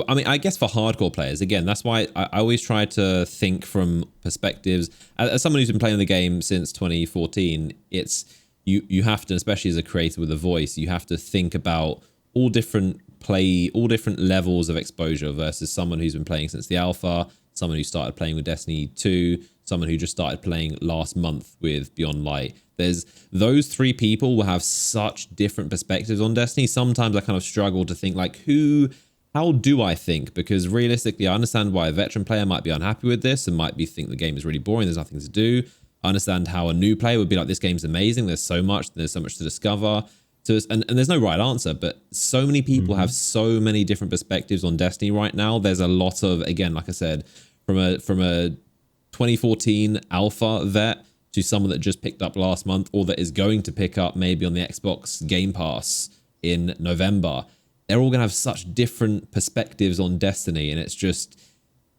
I mean, I guess for hardcore players, again, that's why I always try to think from perspectives. As someone who's been playing the game since 2014, it's you have to, especially as a creator with a voice, you have to think about all different levels of exposure versus someone who's been playing since the alpha, someone who started playing with Destiny 2, someone who just started playing last month with Beyond Light. There's those three people will have such different perspectives on Destiny. Sometimes I kind of struggle to think like, how do I think? Because realistically, I understand why a veteran player might be unhappy with this and might think the game is really boring, there's nothing to do. I understand how a new player would be like, this game's amazing, there's so much to discover. And there's no right answer, but so many people have so many different perspectives on Destiny right now. There's a lot of, again, like I said, from a 2014 alpha vet to someone that just picked up last month or that is going to pick up maybe on the Xbox Game Pass in November. They're all going to have such different perspectives on Destiny, and it's just,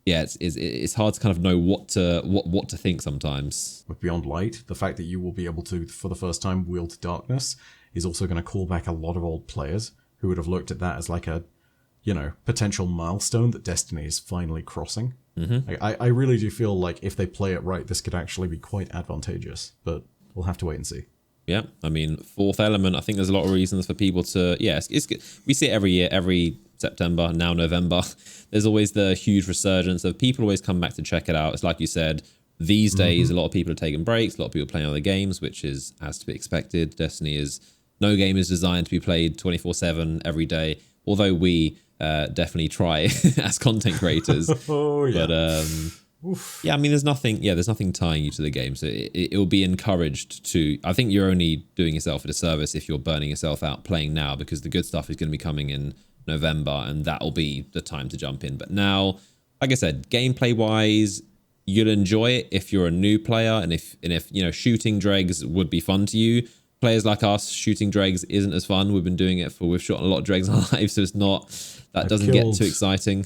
yeah, it's hard to kind of know what to think sometimes. With Beyond Light, the fact that you will be able to, for the first time, wield darkness is also going to call back a lot of old players who would have looked at that as like a, potential milestone that Destiny is finally crossing. I really do feel like if they play it right, this could actually be quite advantageous, but we'll have to wait and see. Yeah, I mean, Fourth Element, I think there's a lot of reasons for people to, we see it every year, every September, now November. There's always the huge resurgence of people always come back to check it out. It's like you said, these days, a lot of people are taking breaks, a lot of people are playing other games, which is as to be expected. No game is designed to be played 24/7 every day, although we definitely try as content creators. Oh, yeah. But yeah, I mean, there's nothing tying you to the game, so it will be encouraged to. I think you're only doing yourself a disservice if you're burning yourself out playing now, because the good stuff is going to be coming in November, and that'll be the time to jump in. But now, like I said, gameplay wise, you'll enjoy it if you're a new player, and if shooting dregs would be fun to you. Players like us, shooting dregs isn't as fun. We've shot a lot of dregs in our lives, so it's not. Doesn't get too exciting.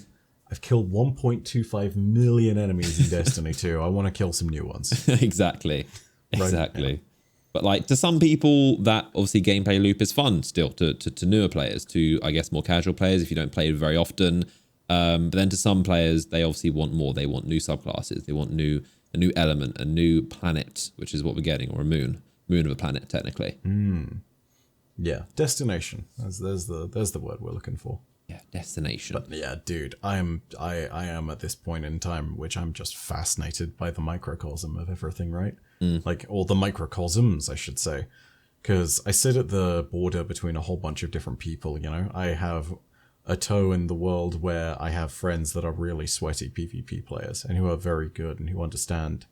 I've killed 1.25 million enemies in Destiny 2. I want to kill some new ones. Exactly. Right, yeah. But like to some people, that obviously gameplay loop is fun still to newer players, to I guess more casual players if you don't play it very often. But then to some players, they obviously want more. They want new subclasses. They want a new element, a new planet, which is what we're getting, or a moon of a planet technically. Yeah, destination. There's the word we're looking for. Yeah, destination. But yeah, dude, I am at this point in time which I'm just fascinated by the microcosm of everything, right? Like, or the microcosms, I should say. Because I sit at the border between a whole bunch of different people, I have a toe in the world where I have friends that are really sweaty PvP players and who are very good and who understand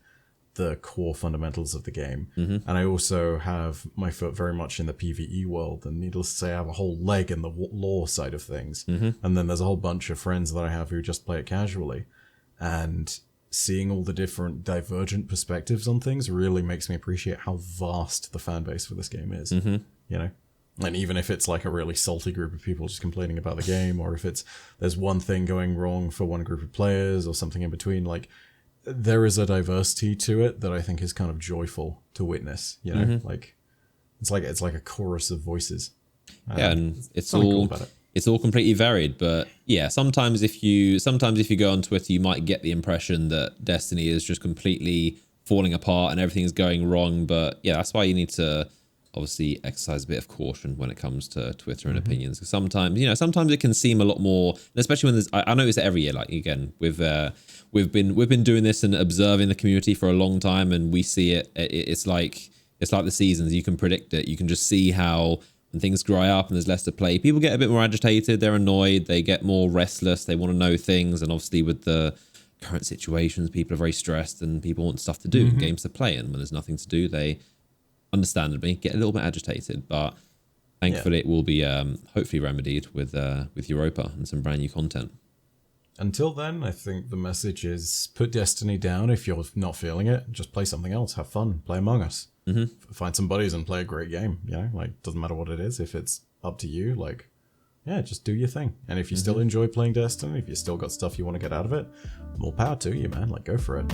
the core fundamentals of the game. And I also have my foot very much in the PvE world, and needless to say, I have a whole leg in the lore side of things. And then there's a whole bunch of friends that I have who just play it casually, and seeing all the different divergent perspectives on things really makes me appreciate how vast the fan base for this game is. And even if it's like a really salty group of people just complaining about the game, or if there's one thing going wrong for one group of players or something in between, like, there is a diversity to it that I think is kind of joyful to witness, like it's like a chorus of voices. Yeah, and it's all cool about it. It's all completely varied, but yeah, sometimes if you go on Twitter, you might get the impression that Destiny is just completely falling apart and everything is going wrong. But yeah, that's why you need to obviously exercise a bit of caution when it comes to Twitter and opinions. Because sometimes it can seem a lot more, especially when there's. I notice it every year. Like again, we've been doing this and observing the community for a long time, and we see it. It's like the seasons. You can predict it. You can just see how when things dry up and there's less to play, people get a bit more agitated. They're annoyed. They get more restless. They want to know things, and obviously with the current situations, people are very stressed and people want stuff to do, games to play, and when there's nothing to do, they understandably get a little bit agitated. But thankfully, it will be hopefully remedied with Europa and some brand new content. Until then, I think the message is put Destiny down if you're not feeling it. Just play something else. Have fun. Play Among Us. Find some buddies and play a great game. Like, doesn't matter what it is. If it's up to you, like, yeah, just do your thing. And if you still enjoy playing Destiny, if you still got stuff you want to get out of it, more power to you, man. Like, go for it.